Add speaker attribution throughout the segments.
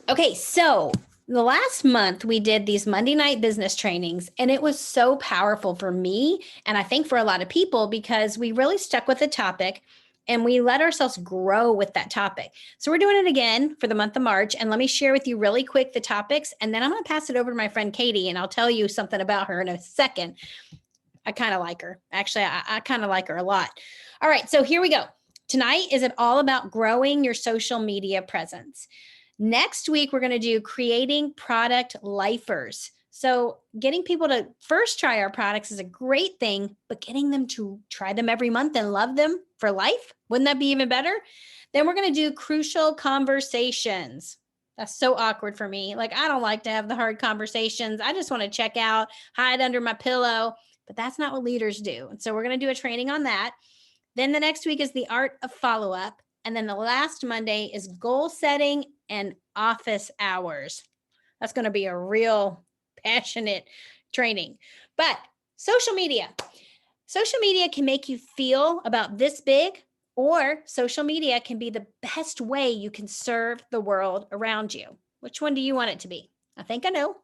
Speaker 1: Okay, so the last month we did these Monday night business trainings, and it was so powerful for me. And I think for a lot of people because we really stuck with the topic and we let ourselves grow with that topic. So we're doing it again for the month of March. And let me share with you really quick the topics. And then I'm going to pass it over to my friend Katie, and I'll tell you something about her in a second. I kind of like her. Actually, I kind of like her a lot. All right, so here we go. Tonight is it all about growing your social media presence. Next week, we're going to do creating product lifers. So, getting people to first try our products is a great thing, but getting them to try them every month and love them for life, wouldn't that be even better? Then we're going to do crucial conversations. That's so awkward for me. Like, I don't like to have the hard conversations. I just want to check out, hide under my pillow, but that's not what leaders do. And so, we're going to do a training on that. Then the next week is the art of follow up. And then the last Monday is goal setting and office hours. That's going to be a real passionate training. But social media. Social media can make you feel about this big, or social media can be the best way you can serve the world around you. Which one do you want it to be? I think I know.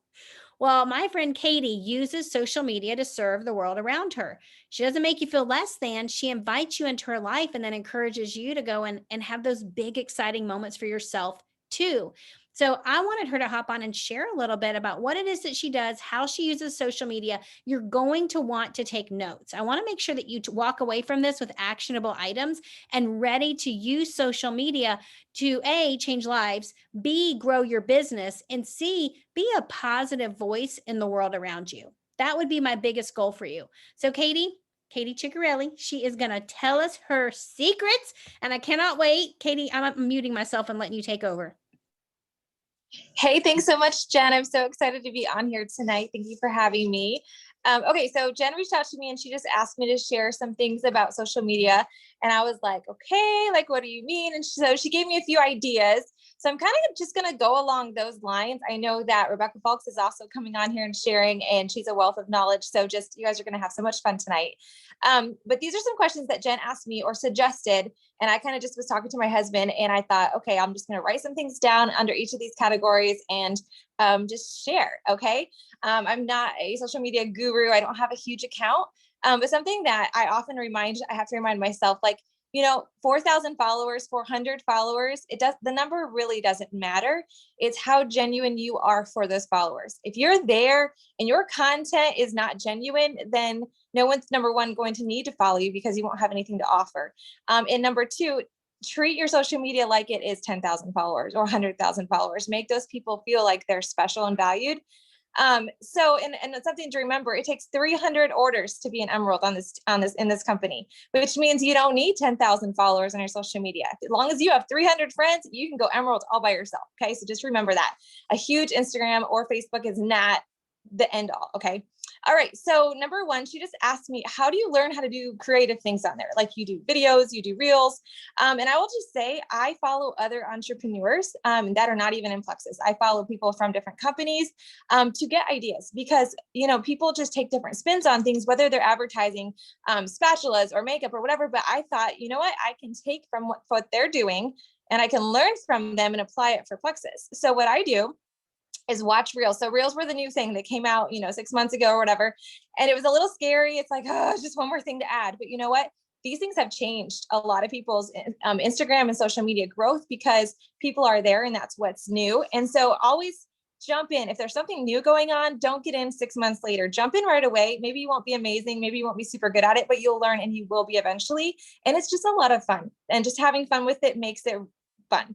Speaker 1: Well, my friend Katie uses social media to serve the world around her. She doesn't make you feel less than. She invites you into her life and then encourages you to go and have those big, exciting moments for yourself too. So I wanted her to hop on and share a little bit about what it is that she does, how she uses social media. You're going to want to take notes. I want to make sure that you walk away from this with actionable items and ready to use social media to A, change lives, B, grow your business, and C, be a positive voice in the world around you. That would be my biggest goal for you. So, Katie Ciccarelli, she is going to tell us her secrets, and I cannot wait. Katie, I'm muting myself and letting you take over.
Speaker 2: Hey, thanks so much, Jen. I'm so excited to be on here tonight. Thank you for having me. Okay, so Jen reached out to me and she just asked me to share some things about social media. And I was like, okay, like, what do you mean? And so she gave me a few ideas. So I'm kind of just going to go along those lines. I know that Rebekah Fowlkes is also coming on here and sharing, and she's a wealth of knowledge. So just, you guys are going to have so much fun tonight. But these are some questions that Jen asked me or suggested. And I kind of just was talking to my husband and I thought, okay, I'm just going to write some things down under each of these categories and just share. Okay. I'm not a social media guru. I don't have a huge account. But something that I have to remind myself, like, 4,000 followers, 400 followers, the number really doesn't matter. It's how genuine you are for those followers. If you're there and your content is not genuine, then no one's, number one, going to need to follow you because you won't have anything to offer. And number two, treat your social media like it is 10,000 followers or 100,000 followers. Make those people feel like they're special and valued. And it's something to remember. It takes 300 orders to be an emerald in this company, which means you don't need 10,000 followers on your social media. As long as you have 300 friends, you can go emerald all by yourself. Okay. So just remember that a huge Instagram or Facebook is not the end all. Okay. All right. So number one, she just asked me, how do you learn how to do creative things on there? Like, you do videos, you do reels. And I will just say, I follow other entrepreneurs that are not even in Plexus. I follow people from different companies to get ideas because, people just take different spins on things, whether they're advertising spatulas or makeup or whatever. But I thought, you know what, I can take from what they're doing and I can learn from them and apply it for Plexus. So what I do is watch reels. So reels were the new thing that came out, 6 months ago or whatever. And it was a little scary. It's like, oh, it's just one more thing to add. But you know what? These things have changed a lot of people's Instagram and social media growth because people are there and that's what's new. And so always jump in. If there's something new going on, don't get in 6 months later. Jump in right away. Maybe you won't be amazing. Maybe you won't be super good at it, but you'll learn and you will be eventually. And it's just a lot of fun. And just having fun with it makes it fun.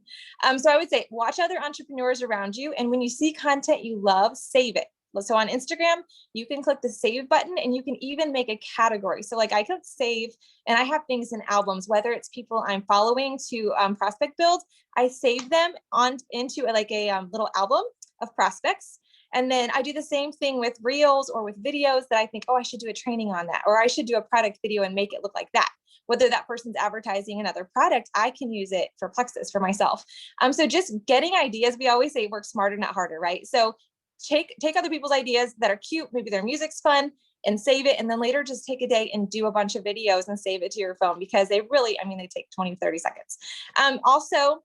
Speaker 2: So I would say watch other entrepreneurs around you. And when you see content you love, save it. So on Instagram, you can click the save button and you can even make a category. So like I could save, and I have things in albums, whether it's people I'm following to prospect build, I save them into like a little album of prospects. And then I do the same thing with reels or with videos that I think, oh, I should do a training on that, or I should do a product video and make it look like that. Whether that person's advertising another product, I can use it for Plexus for myself. So just getting ideas, we always say work smarter, not harder, right? So take other people's ideas that are cute, maybe their music's fun, and save it. And then later just take a day and do a bunch of videos and save it to your phone because they really, they take 20, 30 seconds. Also,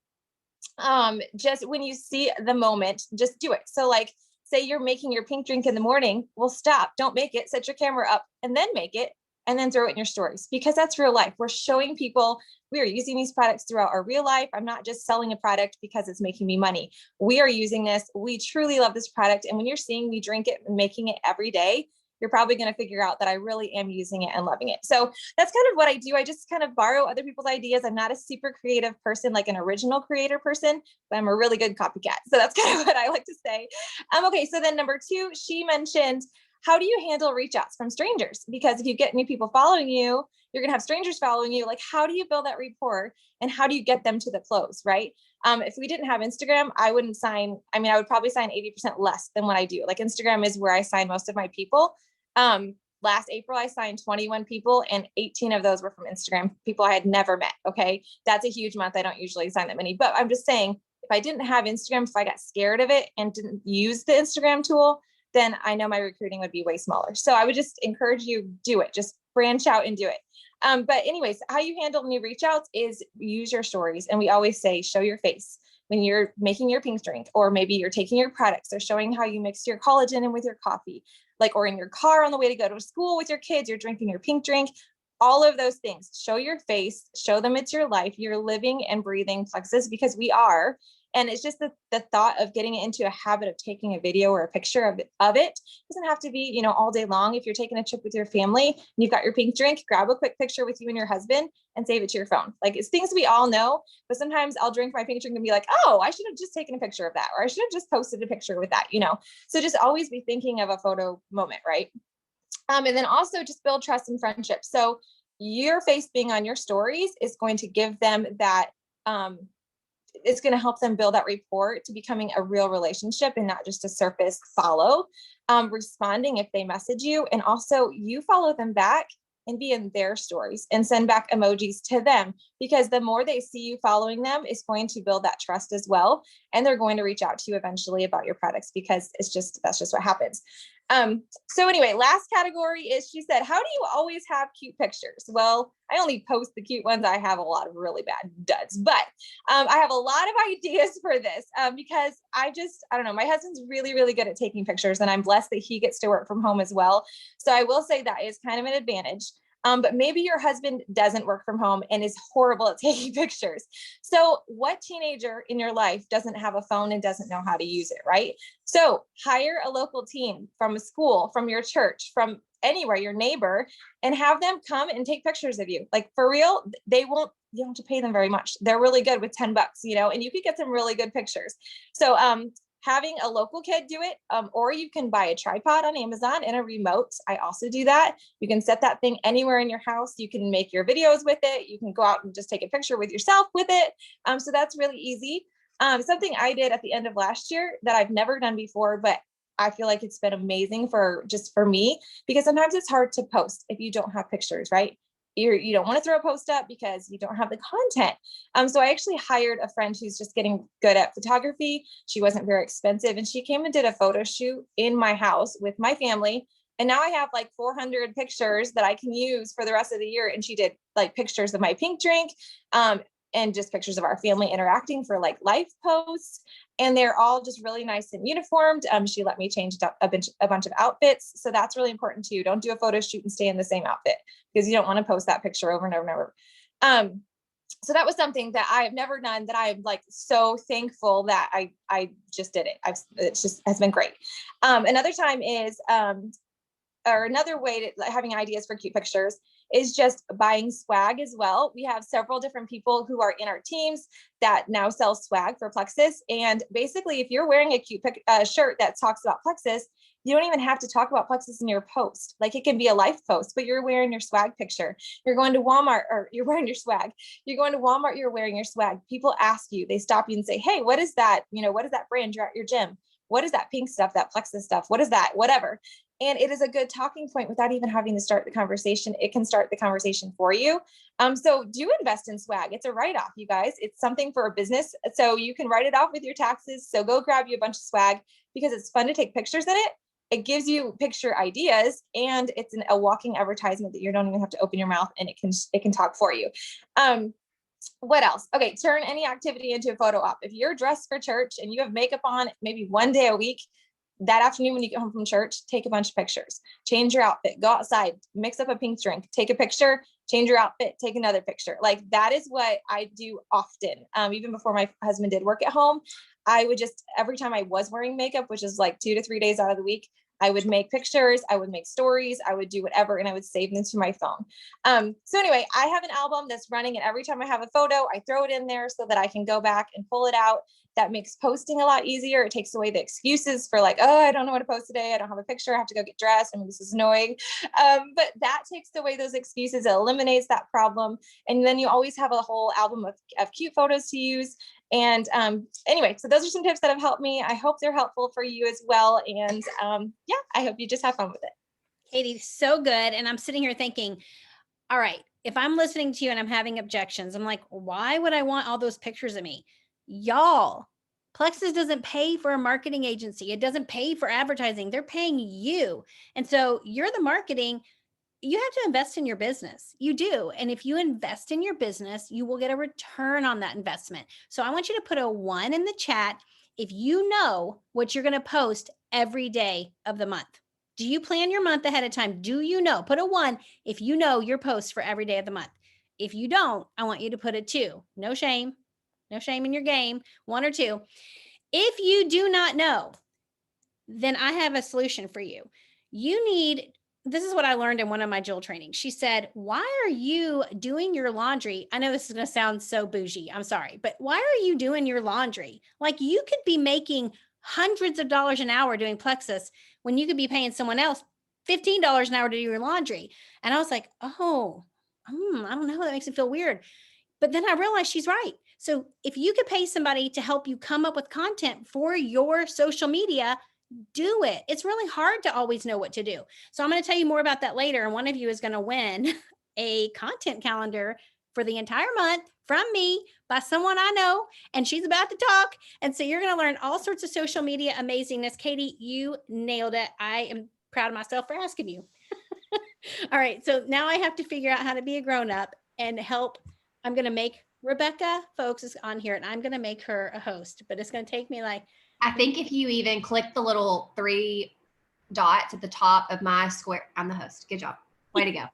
Speaker 2: just when you see the moment, just do it. So like, say you're making your pink drink in the morning, well, stop, don't make it, set your camera up and then make it, and then throw it in your stories, because that's real life. We're showing people we are using these products throughout our real life. I'm not just selling a product because it's making me money. We are using this. We truly love this product. And when you're seeing me drink it and making it every day, you're probably going to figure out that I really am using it and loving it. So that's kind of what I do. I just kind of borrow other people's ideas. I'm not a super creative person, like an original creator person, but I'm a really good copycat. So that's kind of what I like to say. Okay, so then number 2, she mentioned, how do you handle reach outs from strangers? Because if you get new people following you, you're going to have strangers following you. Like, how do you build that rapport and how do you get them to the close, right? If we didn't have Instagram, I would probably sign 80% less than what I do. Like, Instagram is where I sign most of my people. Last April, I signed 21 people and 18 of those were from Instagram, people I had never met. Okay. That's a huge month. I don't usually sign that many, but I'm just saying, if I didn't have Instagram, if I got scared of it and didn't use the Instagram tool, then I know my recruiting would be way smaller. So I would just encourage you, do it, just branch out and do it. But anyways, how you handle new reach outs is use your stories. And we always say, show your face when you're making your pink drink, or maybe you're taking your products or showing how you mix your collagen in with your coffee, like, or in your car on the way to go to school with your kids, you're drinking your pink drink, all of those things. Show your face, show them it's your life. You're living and breathing Plexus, because we are. And it's just the thought of getting it into a habit of taking a video or a picture of it. It doesn't have to be, all day long. If you're taking a trip with your family and you've got your pink drink, grab a quick picture with you and your husband and save it to your phone. Like, it's things we all know, but sometimes I'll drink my pink drink and be like, oh, I should have just taken a picture of that, or I should have just posted a picture with that, So just always be thinking of a photo moment, right? And then also just build trust and friendship. So your face being on your stories is going to give them that, it's going to help them build that rapport to becoming a real relationship and not just a surface follow. Responding if they message you, and also you follow them back and be in their stories and send back emojis to them, because the more they see you following them, is going to build that trust as well. And they're going to reach out to you eventually about your products, because that's just what happens. So anyway, last category is, she said, how do you always have cute pictures? Well, I only post the cute ones. I have a lot of really bad duds, but I have a lot of ideas for this, because I don't know, my husband's really, really good at taking pictures, and I'm blessed that he gets to work from home as well. So I will say that is kind of an advantage. But maybe your husband doesn't work from home and is horrible at taking pictures. So what teenager in your life doesn't have a phone and doesn't know how to use it, right? So hire a local team from a school, from your church, from anywhere, your neighbor, and have them come and take pictures of you. Like, for real, you don't have to pay them very much. They're really good with $10, and you could get some really good pictures. So, having a local kid do it, or you can buy a tripod on Amazon and a remote. I also do that. You can set that thing anywhere in your house. You can make your videos with it. You can go out and just take a picture with yourself with it. So that's really easy. Something I did at the end of last year that I've never done before, but I feel like it's been amazing for me, because sometimes it's hard to post if you don't have pictures, right? You don't want to throw a post up because you don't have the content. So I actually hired a friend who's just getting good at photography. She wasn't very expensive, and she came and did a photo shoot in my house with my family. And now I have like 400 pictures that I can use for the rest of the year. And she did like pictures of my pink drink, and just pictures of our family interacting for like life posts. And they're all just really nice and uniformed. She let me change a bunch of outfits. So that's really important too. Don't do a photo shoot and stay in the same outfit, because you don't want to post that picture over and over and over. So that was something that I have never done, that I'm like so thankful that I just did it. It just has been great. Another time is, or another way to having ideas for cute pictures is just buying swag as well. We have several different people who are in our teams that now sell swag for Plexus. And basically, if you're wearing a cute shirt that talks about Plexus, you don't even have to talk about Plexus in your post. Like, it can be a life post, but you're wearing your swag picture. You're going to Walmart, or you're wearing your swag. You're going to Walmart, you're wearing your swag. People ask you, they stop you and say, hey, what is that? What is that brand? You're at your gym. What is that pink stuff, that Plexus stuff? What is that? Whatever. And it is a good talking point without even having to start the conversation. It can start the conversation for you. So do invest in swag. It's a write-off, you guys. It's something for a business. So you can write it off with your taxes. So go grab you a bunch of swag, because it's fun to take pictures in it. It gives you picture ideas, and it's a walking advertisement that you don't even have to open your mouth, and it can talk for you. What else? Okay, turn any activity into a photo op. If you're dressed for church and you have makeup on maybe one day a week, that afternoon when you get home from church, take a bunch of pictures, change your outfit, go outside, mix up a pink drink, take a picture, change your outfit, take another picture. Like that is what I do often. Even before my husband did work at home, I would just, every time I was wearing makeup, which is like 2 to 3 days out of the week, I would make pictures, I would make stories, I would do whatever, and I would save them to my phone. So anyway, I have an album that's running, and every time I have a photo, I throw it in there so that I can go back and pull it out. That makes posting a lot easier. It takes away the excuses for like, oh, I don't know what to post today. I don't have a picture. I have to go get dressed. I mean, this is annoying. But that takes away those excuses. It eliminates that problem. And then you always have a whole album of cute photos to use. And anyway, so those are some tips that have helped me. I hope they're helpful for you as well. And yeah, I hope you just have fun with it.
Speaker 1: Katie, so good. And I'm sitting here thinking, all right, if I'm listening to you and I'm having objections, I'm like, why would I want all those pictures of me? Y'all, Plexus doesn't pay for a marketing agency. It doesn't pay for advertising. They're paying you. And so you're the marketing. You have to invest in your business. You do. And if you invest in your business, you will get a return on that investment. So I want you to put a 1 in the chat if you know what you're going to post every day of the month. Do you plan your month ahead of time? Do you know? Put a 1 if you know your posts for every day of the month. If you don't, I want you to put a 2. No shame. No shame in your game. 1 or 2. If you do not know, then I have a solution for you. You need, this is what I learned in one of my Jill trainings. She said, why are you doing your laundry? I know this is going to sound so bougie. I'm sorry, but why are you doing your laundry? Like you could be making hundreds of dollars an hour doing Plexus when you could be paying someone else $15 an hour to do your laundry. And I was like, oh, I don't know. That makes it feel weird. But then I realized she's right. So if you could pay somebody to help you come up with content for your social media, do it. It's really hard to always know what to do. So I'm going to tell you more about that later. And one of you is going to win a content calendar for the entire month from me by someone I know. And she's about to talk. And so you're going to learn all sorts of social media amazingness. Katie, you nailed it. I am proud of myself for asking you. All right. So now I have to figure out how to be a grown up and help. I'm going to make Rebekah Fowlkes is on here and I'm going to make her a host, but it's going to take me like,
Speaker 3: I think if you even click the little 3 dots at the top of my square, I'm the host. Good job. Way to go.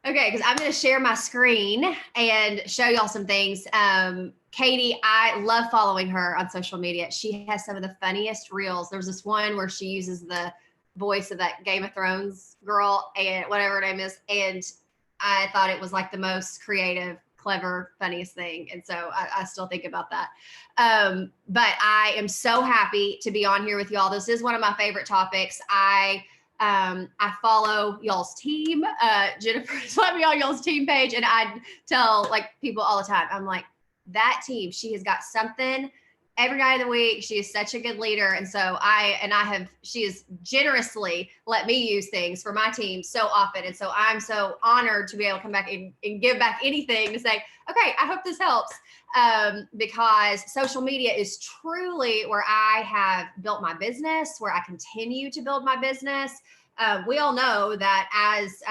Speaker 3: Okay, because I'm going to share my screen and show y'all some things. Katie, I love following her on social media. She has some of the funniest reels. There's this one where she uses the voice of that Game of Thrones girl and whatever her name is. And I thought it was like the most creative, clever, funniest thing. And so I still think about that. But I am so happy to be on here with y'all. This is one of my favorite topics. I follow y'all's team. Jennifer's let me on y'all's team page. And I tell like people all the time, I'm like, that team, she has got something every night of the week. She is such a good leader. And so she has generously let me use things for my team so often. And so I'm so honored to be able to come back and give back anything to say, okay, I hope this helps. Because social media is truly where I have built my business, where I continue to build my business. We all know that as,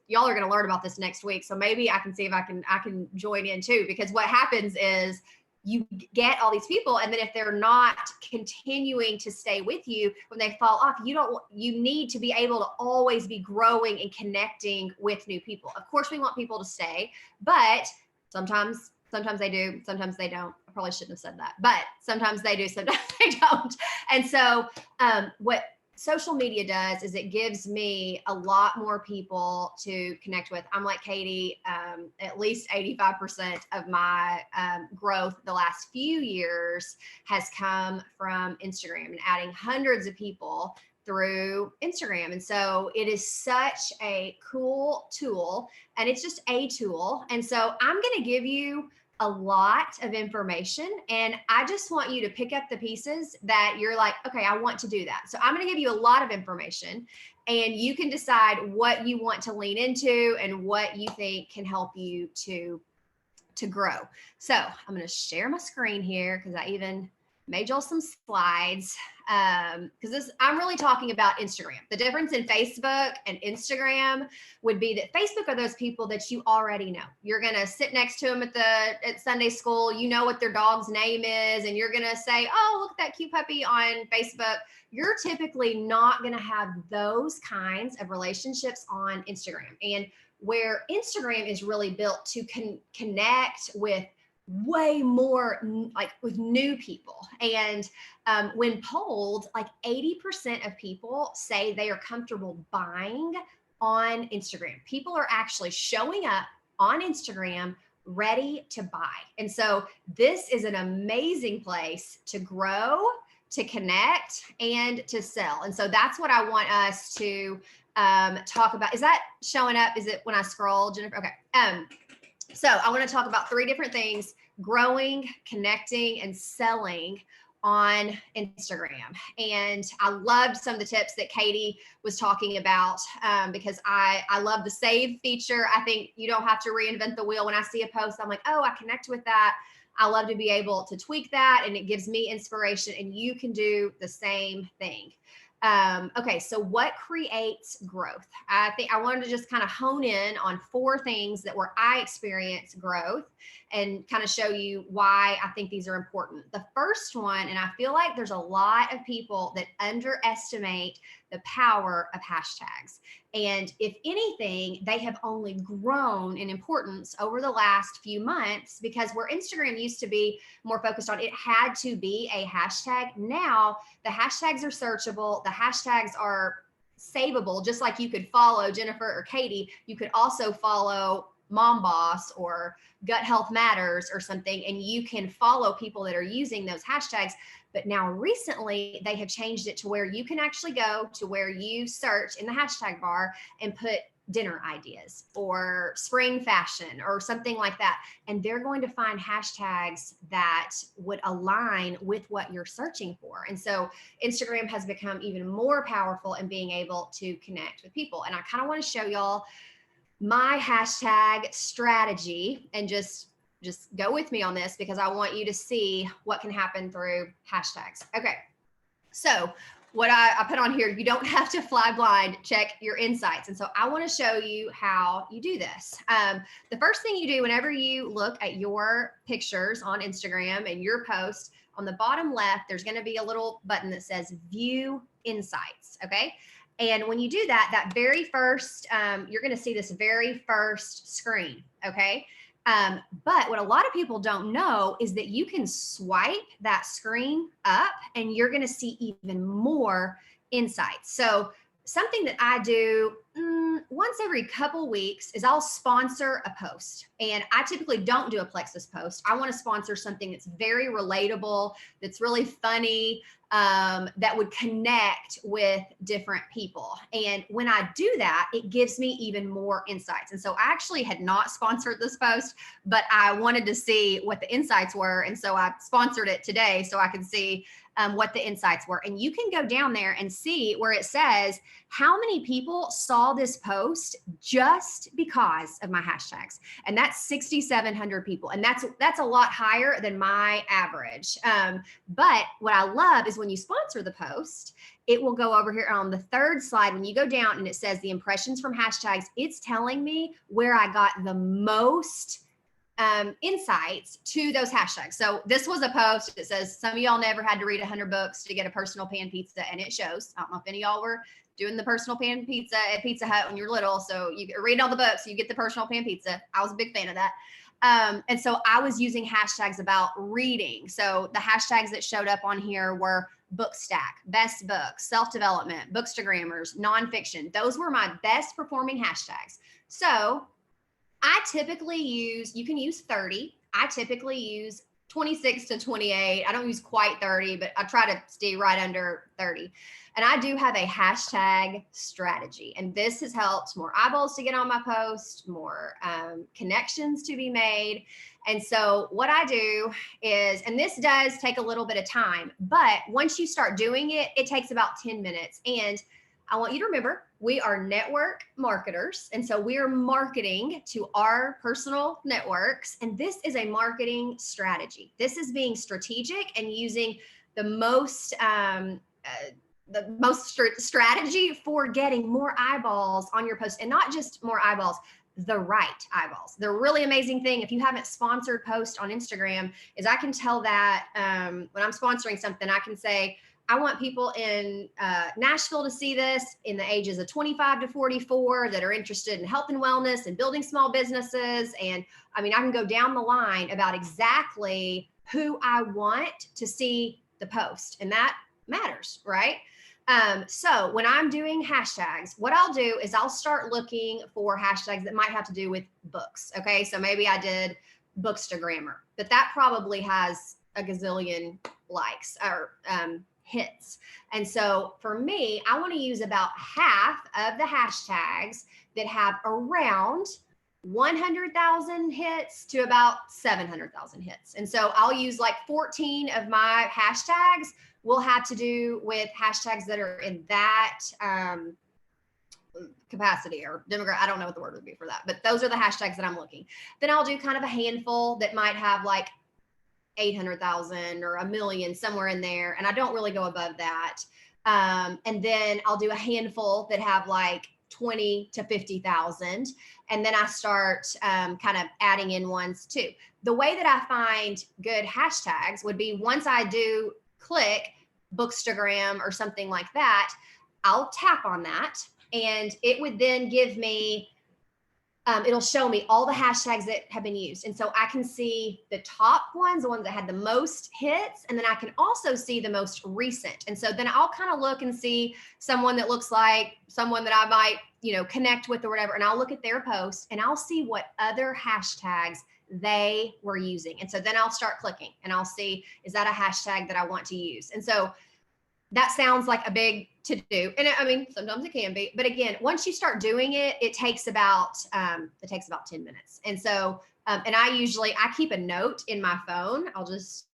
Speaker 3: y'all are going to learn about this next week. So maybe I can see if I can join in too, because what happens is you get all these people. And then if they're not continuing to stay with you, when they fall off, you need to be able to always be growing and connecting with new people. Of course, we want people to stay, but sometimes they do, sometimes they don't. I probably shouldn't have said that, but sometimes they do, sometimes they don't. And so what social media does is it gives me a lot more people to connect with. I'm like Katie, at least 85% of my growth the last few years has come from Instagram and adding hundreds of people through Instagram. And so it is such a cool tool, and it's just a tool. And so I'm going to give you a lot of information, and I just want you to pick up the pieces that you're like, okay, I want to do that. So I'm going to give you a lot of information, and you can decide what you want to lean into and what you think can help you to grow. So I'm going to share my screen here because I even made y'all some slides because I'm really talking about Instagram. The difference in Facebook and Instagram would be that Facebook are those people that you already know. You're going to sit next to them at Sunday school. You know what their dog's name is, and you're going to say, oh, look at that cute puppy on Facebook. You're typically not going to have those kinds of relationships on Instagram. And where Instagram is really built to connect with way more like with new people. And when polled, like 80% of people say they are comfortable buying on Instagram. People are actually showing up on Instagram ready to buy. And so this is an amazing place to grow, to connect, and to sell. And so that's what I want us to talk about. Is that showing up? Is it when I scroll, Jennifer? Okay. So I want to talk about 3 different things: growing, connecting, and selling on Instagram. And I loved some of the tips that Katie was talking about because I love the save feature. I think you don't have to reinvent the wheel. When I see a post, I'm like, oh, I connect with that. I love to be able to tweak that, and it gives me inspiration, and you can do the same thing. Okay, so what creates growth? I think I wanted to just kind of hone in on 4 things that where I experienced growth and kind of show you why I think these are important. The first one, and I feel like there's a lot of people that underestimate the power of hashtags. And if anything, they have only grown in importance over the last few months, because where Instagram used to be more focused on, it had to be a hashtag. Now the hashtags are searchable. The hashtags are savable. Just like you could follow Jennifer or Katie, you could also follow Mom Boss or Gut Health Matters or something, and you can follow people that are using those hashtags. But now recently they have changed it to where you can actually go to where you search in the hashtag bar and put dinner ideas or spring fashion or something like that. And they're going to find hashtags that would align with what you're searching for. And so Instagram has become even more powerful in being able to connect with people. And I kind of want to show y'all my hashtag strategy, and just go with me on this because I want you to see what can happen through hashtags. Okay. So what I put on here, you don't have to fly blind, check your insights. And so I want to show you how you do this. The first thing you do whenever you look at your pictures on Instagram and your post, on the bottom left, there's going to be a little button that says view insights. Okay. And when you do that, that very first, you're going to see this very first screen. Okay. But what a lot of people don't know is that you can swipe that screen up and you're going to see even more insights. So something that I do once every couple weeks is I'll sponsor a post. And I typically don't do a Plexus post. I want to sponsor something that's very relatable, that's really funny, that would connect with different people. And when I do that, it gives me even more insights. And so I actually had not sponsored this post, but I wanted to see what the insights were. And so I sponsored it today so I could see what the insights were. And you can go down there and see where it says how many people saw this post just because of my hashtags. And that's 6,700 people. And that's a lot higher than my average. But what I love is when you sponsor the post, it will go over here on the third slide. When you go down and it says the impressions from hashtags, it's telling me where I got the most insights to those hashtags. So this was a post that says some of y'all never had to read 100 books to get a personal pan pizza, and it shows. I don't know if any of y'all were doing the personal pan pizza at Pizza Hut when you're little, so you read all the books, so you get the personal pan pizza. I was a big fan of that. And so I was using hashtags about reading. So the hashtags that showed up on here were book stack, best books, self-development, bookstagrammers, nonfiction. Those were my best performing hashtags. So I typically use, you can use 30. I typically use 26 to 28. I don't use quite 30, but I try to stay right under 30. And I do have a hashtag strategy. And this has helped more eyeballs to get on my post, more connections to be made. And so what I do is, and this does take a little bit of time, but once you start doing it, it takes about 10 minutes. And I want you to remember, we are network marketers. And so we are marketing to our personal networks. And this is a marketing strategy. This is being strategic and using the most strategy for getting more eyeballs on your post, and not just more eyeballs, the right eyeballs. The really amazing thing, if you haven't sponsored post on Instagram, is I can tell that when I'm sponsoring something, I can say, I want people in Nashville to see this in the ages of 25 to 44 that are interested in health and wellness and building small businesses. And I mean, I can go down the line about exactly who I want to see the post, and that matters, right? So when I'm doing hashtags, what I'll do is I'll start looking for hashtags that might have to do with books. Okay. So maybe I did Bookstagrammer, but that probably has a gazillion likes or hits. And so for me, I want to use about half of the hashtags that have around 100,000 hits to about 700,000 hits. And so I'll use like 14 of my hashtags will have to do with hashtags that are in that capacity or demographic. I don't know what the word would be for that, but those are the hashtags that I'm looking. Then I'll do kind of a handful that might have like 800,000 or 1 million, somewhere in there. And I don't really go above that. And then I'll do a handful that have like 20 to 50,000. And then I start kind of adding in ones too. The way that I find good hashtags would be once I do click Bookstagram or something like that, I'll tap on that and it would then give me, it'll show me all the hashtags that have been used. And so I can see the top ones, the ones that had the most hits, and then I can also see the most recent. And so then I'll kind of look and see someone that looks like someone that I might, connect with or whatever. And I'll look at their post and I'll see what other hashtags they were using. And so then I'll start clicking and I'll see, is that a hashtag that I want to use? And so that sounds like a big to do. And I mean, sometimes it can be, but again, once you start doing it, it takes about 10 minutes. And so, and I keep a note in my phone. I'll just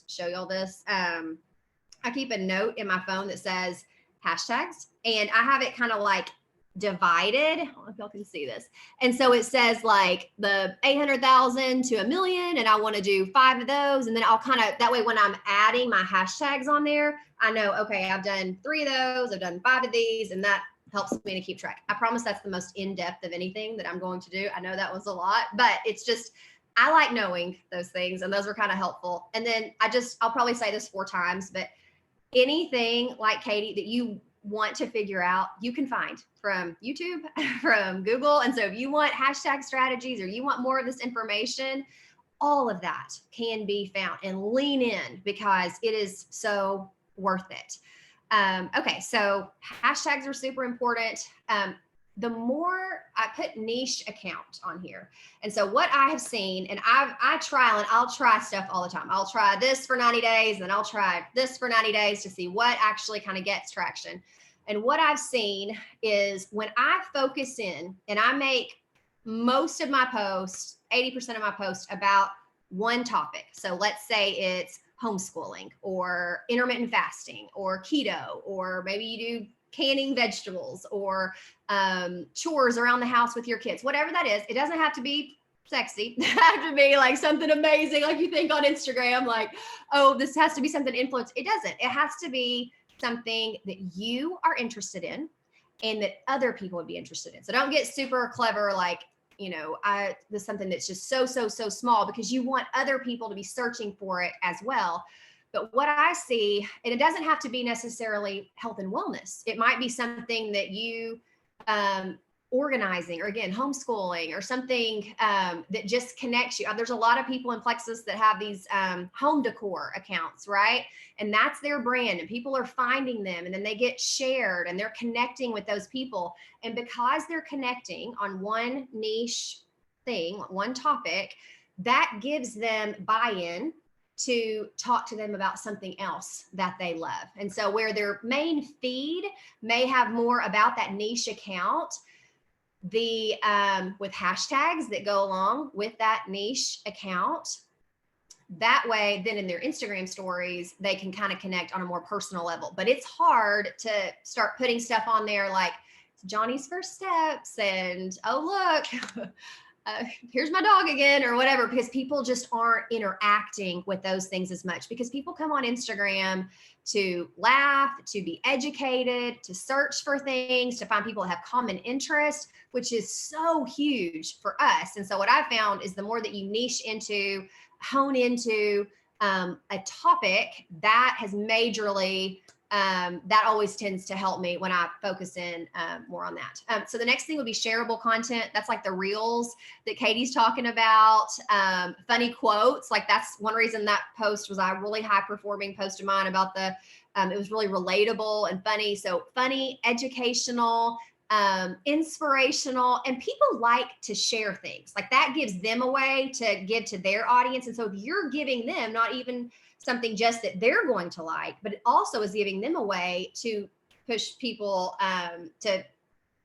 Speaker 3: show you all this. I keep a note in my phone that says hashtags, and I have it kind of like divided. I don't know if y'all can see this. And so it says like the 800,000 to 1 million, and I want to do 5 of those. And then I'll kind of, that way when I'm adding my hashtags on there, I know, okay, I've done 3 of those, I've done 5 of these, and that helps me to keep track. I promise that's the most in-depth of anything that I'm going to do. I know that was a lot, but it's just, I like knowing those things, and those are kind of helpful. And then I'll probably say this 4 times, but anything like Katie that you want to figure out, you can find from YouTube, from Google. And so if you want hashtag strategies or you want more of this information, all of that can be found, and lean in because it is so worth it. Okay, so hashtags are super important. The more I put niche account on here. And so what I have seen, and I'll try stuff all the time. I'll try this for 90 days, and I'll try this for 90 days to see what actually kind of gets traction. And what I've seen is when I focus in and I make most of my posts, 80% of my posts about one topic. So let's say it's homeschooling or intermittent fasting or keto, or maybe you do canning vegetables or chores around the house with your kids, whatever that is. It doesn't have to be sexy. It has to be like something amazing, like you think on Instagram, like, oh, this has to be something influence. It doesn't. It has to be something that you are interested in and that other people would be interested in. So don't get super clever, like, this is something that's just so small, because you want other people to be searching for it as well. But what I see, and it doesn't have to be necessarily health and wellness. It might be something that you organizing, or again, homeschooling, or something that just connects you. There's a lot of people in Plexus that have these home decor accounts, right? And that's their brand, and people are finding them, and then they get shared, and they're connecting with those people. And because they're connecting on one niche thing, one topic, that gives them buy-in to talk to them about something else that they love. And so where their main feed may have more about that niche account, with hashtags that go along with that niche account, that way, then in their Instagram stories, they can kind of connect on a more personal level. But it's hard to start putting stuff on there like Johnny's first steps and, oh, look, here's my dog again or whatever, because people just aren't interacting with those things as much, because people come on Instagram to laugh, to be educated, to search for things, to find people that have common interests, which is so huge for us. And so what I found is the more that you niche into, hone into a topic, that has majorly that always tends to help me when I focus in more on that. So the next thing would be shareable content. That's like the reels that Katie's talking about. Funny quotes. Like that's one reason that post was a really high performing post of mine about the, it was really relatable and funny. So funny, educational, inspirational, and people like to share things. Like that gives them a way to give to their audience. And so if you're giving them not even something just that they're going to like, but it also is giving them a way to push people to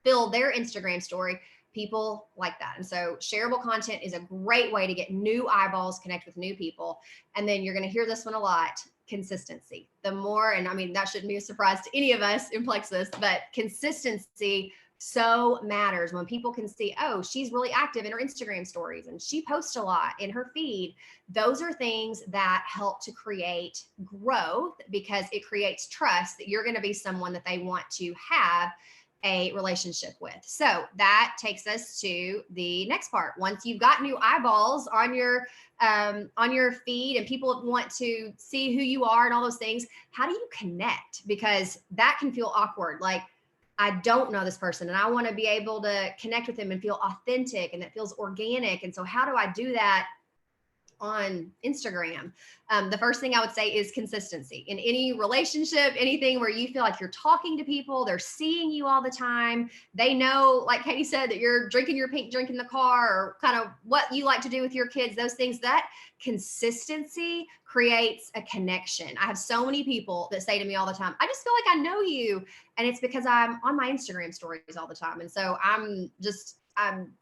Speaker 3: fill their Instagram story, people like that. And so shareable content is a great way to get new eyeballs, connect with new people. And then you're going to hear this one a lot, consistency. The more, and I mean, that shouldn't be a surprise to any of us in Plexus, but consistency so matters. When people can see, oh, she's really active in her Instagram stories and she posts a lot in her feed. Those are things that help to create growth, because it creates trust that you're going to be someone that they want to have a relationship with. So that takes us to the next part. Once you've got new eyeballs on your feed and people want to see who you are and all those things, how do you connect? Because that can feel awkward. Like, I don't know this person and I want to be able to connect with them and feel authentic, and that feels organic. And so how do I do that on Instagram? The first thing I would say is consistency in any relationship, anything where you feel like you're talking to people, they're seeing you all the time. They know, like Katie said, that you're drinking your pink drink in the car, or kind of what you like to do with your kids, those things. That consistency creates a connection. I have so many people that say to me all the time, I just feel like I know you. And it's because I'm on my Instagram stories all the time. And so I'm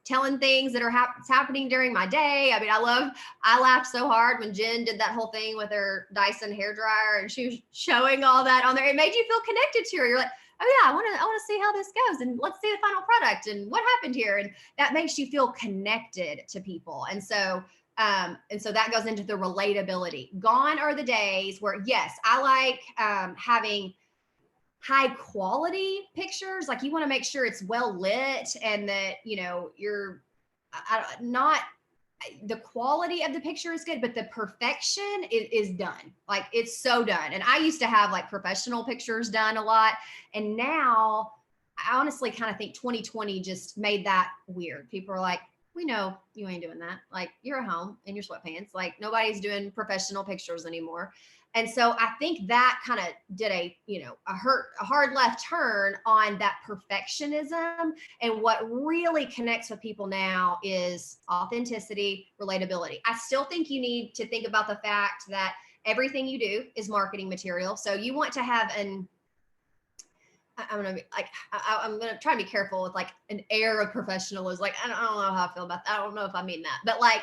Speaker 3: telling things that are happening during my day. I mean, I laughed so hard when Jen did that whole thing with her Dyson hairdryer and she was showing all that on there. It made you feel connected to her. You're like, oh yeah, I want to see how this goes, and let's see the final product and what happened here. And that makes you feel connected to people. And so that goes into the relatability. Gone are the days where, yes, I like having high quality pictures. Like, you want to make sure it's well lit and that, you're not, the quality of the picture is good, but the perfection is done. Like, it's so done. And I used to have like professional pictures done a lot. And now I honestly kind of think 2020 just made that weird. People are like, we know you ain't doing that. Like, you're at home in your sweatpants. Like, nobody's doing professional pictures anymore. And so I think that kind of did a hard left turn on that perfectionism. And what really connects with people now is authenticity, relatability. I still think you need to think about the fact that everything you do is marketing material. So you want to have I'm going to try to be careful with like an air of professionalism. Like, I don't know how I feel about that. I don't know if I mean that, but like,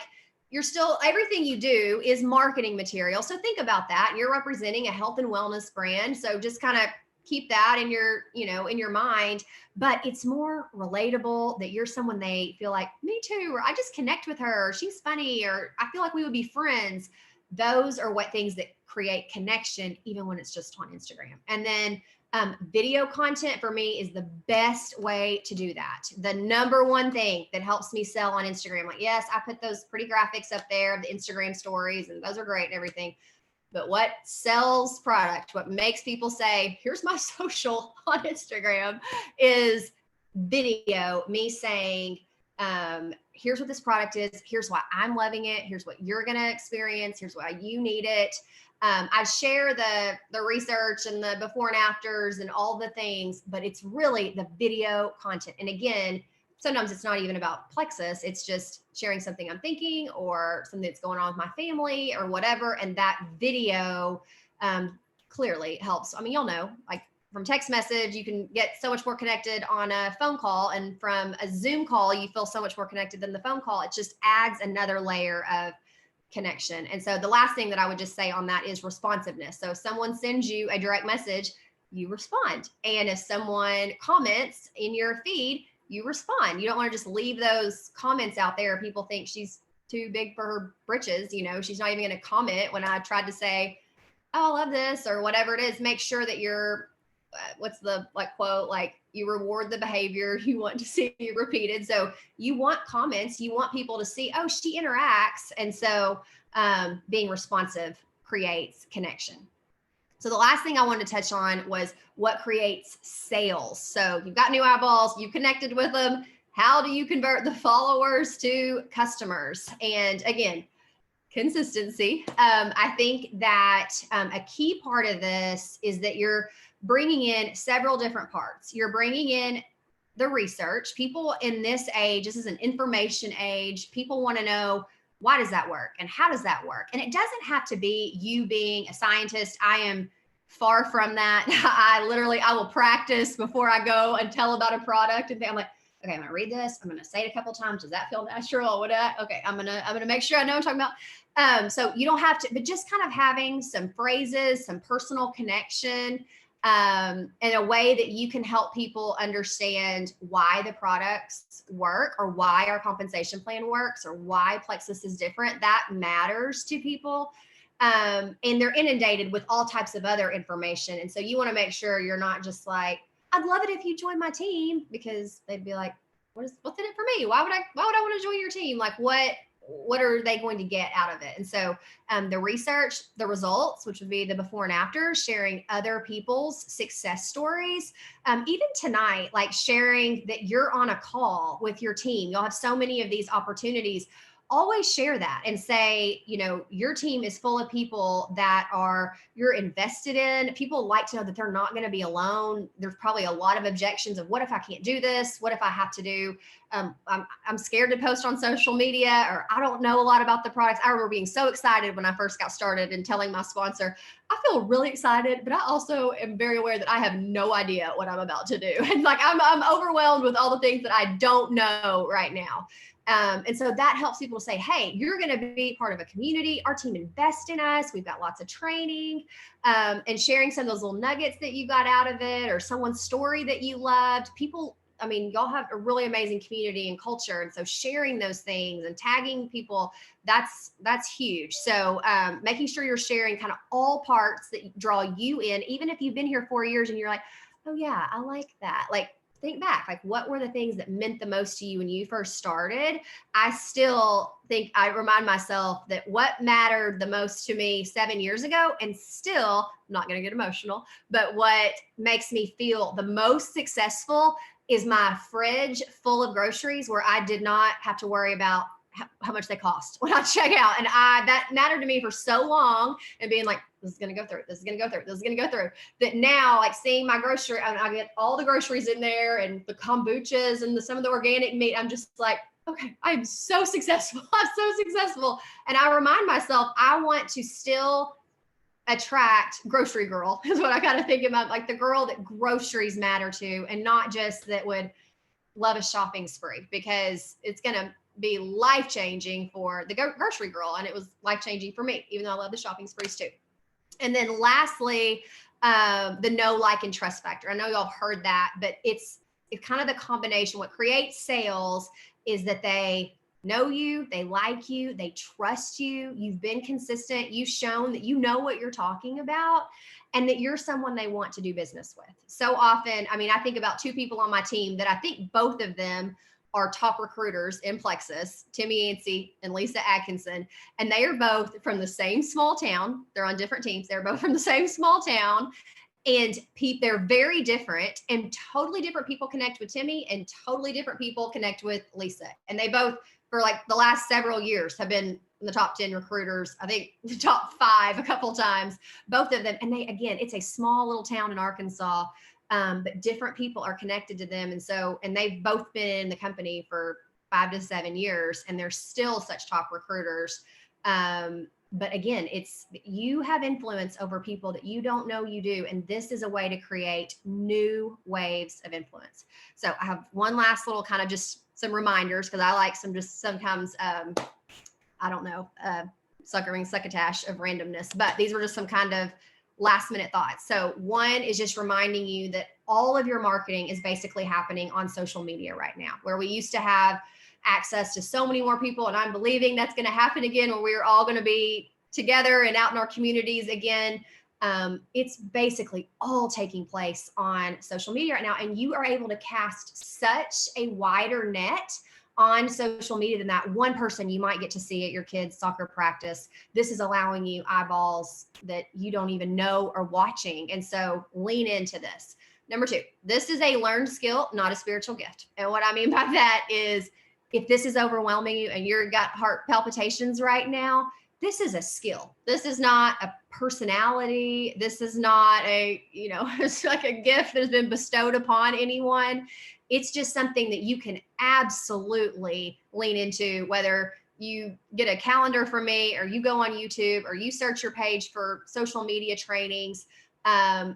Speaker 3: you're still, everything you do is marketing material. So think about that. You're representing a health and wellness brand. So just kind of keep that in your mind, but it's more relatable, that you're someone they feel like, me too, or I just connect with her, or she's funny, or I feel like we would be friends. Those are what things that create connection, even when it's just on Instagram. And then video content for me is the best way to do that. The number one thing that helps me sell on Instagram, like, yes, I put those pretty graphics up there of the Instagram stories, and those are great and everything. But what sells product, what makes people say, here's my social on Instagram, is video, me saying, here's what this product is. Here's why I'm loving it. Here's what you're going to experience. Here's why you need it. I share the research and the before and afters and all the things, but it's really the video content. And again, sometimes it's not even about Plexus. It's just sharing something I'm thinking or something that's going on with my family or whatever. And that video clearly helps. I mean, you'll know, like, from text message, you can get so much more connected on a phone call. And from a Zoom call, you feel so much more connected than the phone call. It just adds another layer of connection. And so the last thing that I would just say on that is responsiveness. So if someone sends you a direct message, you respond. And if someone comments in your feed, you respond. You don't want to just leave those comments out there. People think she's too big for her britches. You know, she's not even going to comment when I tried to say, oh, I love this or whatever it is. Make sure that you're, what's the quote, like you reward the behavior you want to see repeated. So you want comments, you want people to see, oh, she interacts. And so being responsive creates connection. So the last thing I wanted to touch on was what creates sales. So you've got new eyeballs, you connected with them. How do you convert the followers to customers? And again, consistency. I think that a key part of this is that you're bringing in several different parts. You're bringing in the research. People in this age, this is an information age. People want to know, why does that work? And how does that work? And it doesn't have to be you being a scientist. I am far from that. I will practice before I go and tell about a product and I'm like, okay, I'm going to read this. I'm going to say it a couple of times. Does that feel natural? Okay, I'm going to make sure I know what I'm talking about. So you don't have to, but just kind of having some phrases, some personal connection, in a way that you can help people understand why the products work or why our compensation plan works or why Plexus is different. That matters to people. And they're inundated with all types of other information. And so you want to make sure you're not just like, I'd love it if you joined my team, because they'd be like, what's in it for me? Why would I want to join your team? Like what are they going to get out of it? And so the research, the results, which would be the before and after, sharing other people's success stories. Even tonight, like sharing that you're on a call with your team. You'll have so many of these opportunities. Always share that and say, you know, your team is full of people that you're invested in. People like to know that they're not going to be alone. There's probably a lot of objections of what if I can't do this? What if I have to do, I'm scared to post on social media, or I don't know a lot about the products. I remember being so excited when I first got started and telling my sponsor, I feel really excited, but I also am very aware that I have no idea what I'm about to do. And like, I'm overwhelmed with all the things that I don't know right now. And so that helps people say, hey, you're going to be part of a community. Our team invests in us. We've got lots of training, and sharing some of those little nuggets that you got out of it, or someone's story that you loved. People, I mean, y'all have a really amazing community and culture. And so sharing those things and tagging people, that's huge. So making sure you're sharing kind of all parts that draw you in, even if you've been here 4 years and you're like, oh yeah, I like that. Like, think back, like what were the things that meant the most to you when you first started? I still think I remind myself that what mattered the most to me 7 years ago, and still, I'm not going to get emotional, but what makes me feel the most successful is my fridge full of groceries where I did not have to worry about how much they cost when I check out. And that mattered to me for so long, and being like, this is going to go through, this is going to go through, this is going to go through, that now, like seeing my grocery, and I get all the groceries in there and the kombuchas and some of the organic meat. I'm just like, okay, I'm so successful. I'm so successful. And I remind myself, I want to still attract grocery girl is what I kind of think about, like the girl that groceries matter to, and not just that would love a shopping spree, because it's going to be life-changing for the grocery girl. And it was life-changing for me, even though I love the shopping sprees too. And then lastly, the know, like, and trust factor. I know y'all have heard that, but it's kind of the combination. What creates sales is that they know you, they like you, they trust you, you've been consistent, you've shown that you know what you're talking about, and that you're someone they want to do business with. So often, I mean, I think about two people on my team that I think both of them are top recruiters in Plexus, Timmy Yancey and Lisa Atkinson, and they are both from the same small town. They're on different teams. They're both from the same small town, and they're very different, and totally different people connect with Timmy, and totally different people connect with Lisa. And they both, for like the last several years, have been in the top 10 recruiters, I think the top 5 a couple times, both of them. And they, again, it's a small little town in Arkansas, but different people are connected to them. And they've both been in the company for 5 to 7 years, and they're still such top recruiters. But again, you have influence over people that you don't know you do. And this is a way to create new waves of influence. So I have one last little kind of just some reminders, because I like sometimes, I don't know, succotash of randomness, but these were just some kind of last minute thoughts. So one is just reminding you that all of your marketing is basically happening on social media right now, where we used to have access to so many more people. And I'm believing that's going to happen again, where we're all going to be together and out in our communities again. It's basically all taking place on social media right now. And you are able to cast such a wider net on social media than that one person you might get to see at your kid's soccer practice. This is allowing you eyeballs that you don't even know are watching. And so lean into this. Number two, this is a learned skill, not a spiritual gift. And what I mean by that is, if this is overwhelming you and you've got heart palpitations right now, this is a skill. This is not a personality. This is not it's like a gift that has been bestowed upon anyone. It's just something that you can absolutely lean into, whether you get a calendar from me or you go on YouTube or you search your page for social media trainings.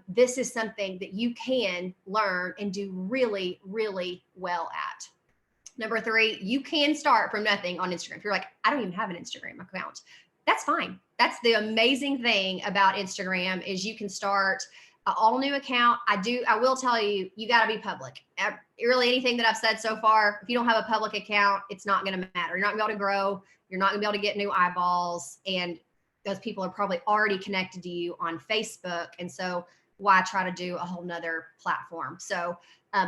Speaker 3: This is something that you can learn and do really, really well at. Number three, you can start from nothing on Instagram. If you're like, I don't even have an Instagram account, that's fine. That's the amazing thing about Instagram is you can start an all new account. I will tell you, you got to be public. Really anything that I've said so far, if you don't have a public account, it's not going to matter. You're not going to be able to grow. You're not going to be able to get new eyeballs. And those people are probably already connected to you on Facebook. And so why try to do a whole nother platform? So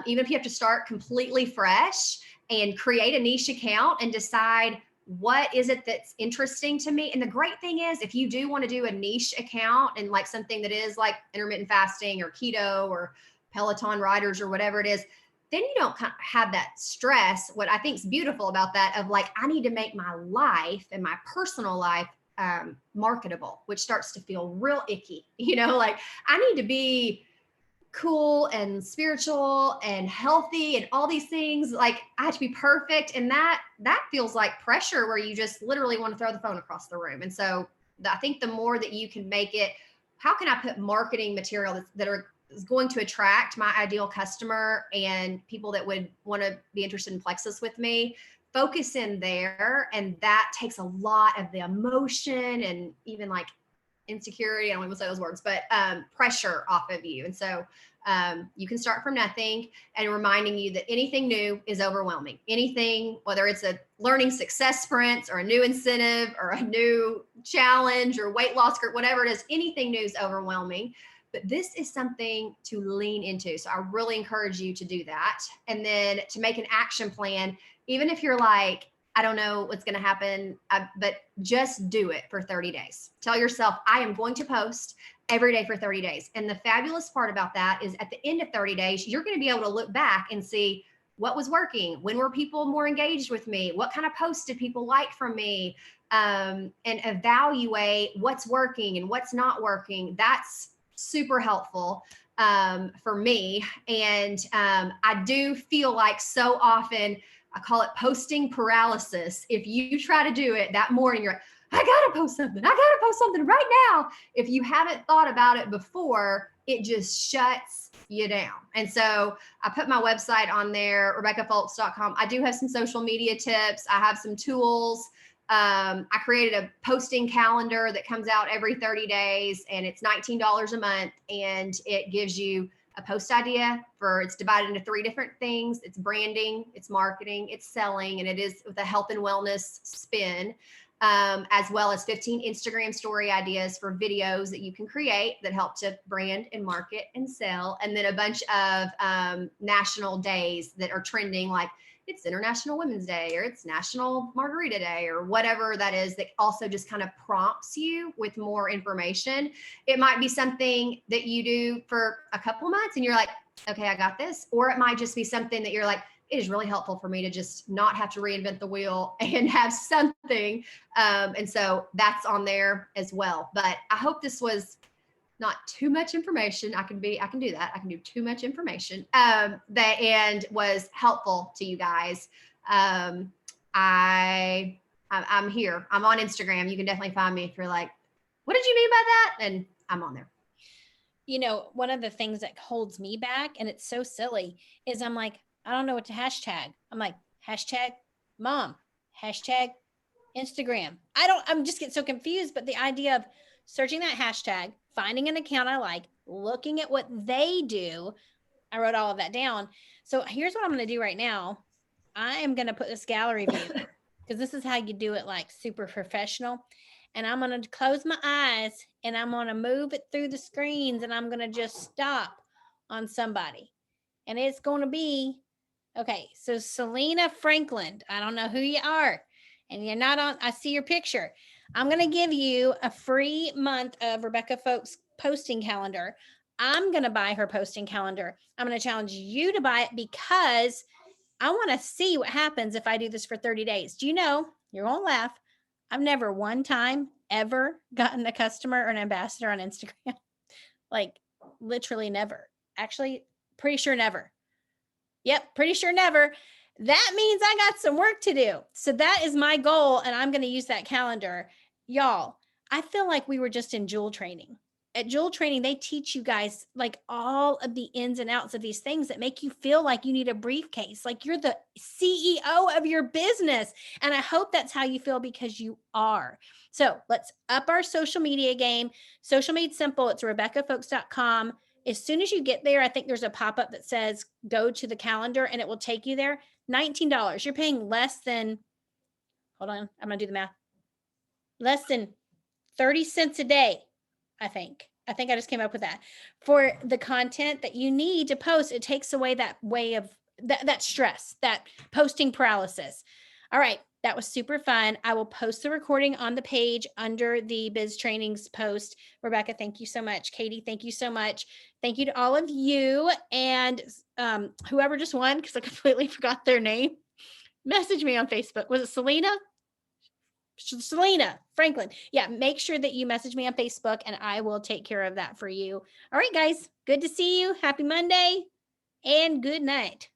Speaker 3: even if you have to start completely fresh and create a niche account and decide what is it that's interesting to me. And the great thing is, if you do want to do a niche account and like something that is like intermittent fasting or keto or Peloton riders or whatever it is, then you don't have that stress. What I think is beautiful about that of like, I need to make my life and my personal life marketable, which starts to feel real icky. Like I need to be cool and spiritual and healthy and all these things. Like I have to be perfect. And that feels like pressure where you just literally want to throw the phone across the room. And so I think the more that you can make it, how can I put marketing material that is going to attract my ideal customer and people that would want to be interested in Plexus with me, focus in there. And that takes a lot of the emotion and even like insecurity, I don't even say those words, but pressure off of you. And so you can start from nothing, and reminding you that anything new is overwhelming. Anything, whether it's a learning success sprint or a new incentive or a new challenge or weight loss group, whatever it is, anything new is overwhelming. But this is something to lean into. So I really encourage you to do that. And then to make an action plan, even if you're like, I don't know what's going to happen, but just do it for 30 days. Tell yourself, I am going to post every day for 30 days. And the fabulous part about that is at the end of 30 days, you're going to be able to look back and see what was working. When were people more engaged with me? What kind of posts did people like from me? And evaluate what's working and what's not working. That's super helpful for me. And I do feel like so often, I call it posting paralysis. If you try to do it that morning, you're like, I got to post something. I got to post something right now. If you haven't thought about it before, it just shuts you down. And so I put my website on there, RebekahFowlkes.com. I do have some social media tips. I have some tools. I created a posting calendar that comes out every 30 days, and it's $19 a month. And it gives you a post idea it's divided into 3 different things. It's branding, it's marketing, it's selling, and it is with a health and wellness spin, as well as 15 Instagram story ideas for videos that you can create that help to brand and market and sell. And then a bunch of national days that are trending, like it's International Women's Day or it's National Margarita Day or whatever that is, that also just kind of prompts you with more information. It might be something that you do for a couple months and you're like, okay, I got this. Or it might just be something that you're like, it is really helpful for me to just not have to reinvent the wheel and have something. And so that's on there as well. But I hope this was not too much information. I can do that. I can do too much information and was helpful to you guys. I'm here. I'm on Instagram. You can definitely find me if you're like, what did you mean by that? And I'm on there.
Speaker 1: One of the things that holds me back, and it's so silly, is I'm like, I don't know what to hashtag. I'm like, hashtag mom, hashtag Instagram. I'm just getting so confused, but the idea of searching that hashtag, finding an account I like, looking at what they do. I wrote all of that down. So here's what I'm going to do right now. I am going to put this gallery view because this is how you do it like super professional. And I'm going to close my eyes and I'm going to move it through the screens and I'm going to just stop on somebody. And it's going to be, okay, so Selena Franklin, I don't know who you are and you're not on, I see your picture. I'm going to give you a free month of Rebekah Fowlkes posting calendar. I'm going to buy her posting calendar. I'm going to challenge you to buy it because I want to see what happens if I do this for 30 days. Do you know, you're going to laugh, I've never one time ever gotten a customer or an ambassador on Instagram. Like literally never. Actually, pretty sure never. Yep, pretty sure never. That means I got some work to do. So that is my goal, and I'm going to use that calendar. Y'all, I feel like we were just in Jewel training. At Jewel training, they teach you guys like all of the ins and outs of these things that make you feel like you need a briefcase, like you're the CEO of your business. And I hope that's how you feel because you are. So let's up our social media game. Social Made Simple. It's RebekahFowlkes.com. As soon as you get there, I think there's a pop-up that says go to the calendar and it will take you there. $19. You're paying less than, hold on, I'm going to do the math. Less than 30 cents a day, I think. I just came up with that for the content that you need to post. It takes away that way of that stress, that posting paralysis. All right. That was super fun. I will post the recording on the page under the Biz Trainings post. Rebekah, thank you so much. Katie, thank you so much. Thank you to all of you. And whoever just won, because I completely forgot their name, message me on Facebook. Was it Selena? Selena Franklin. Yeah, make sure that you message me on Facebook and I will take care of that for you. All right, guys. Good to see you. Happy Monday and good night.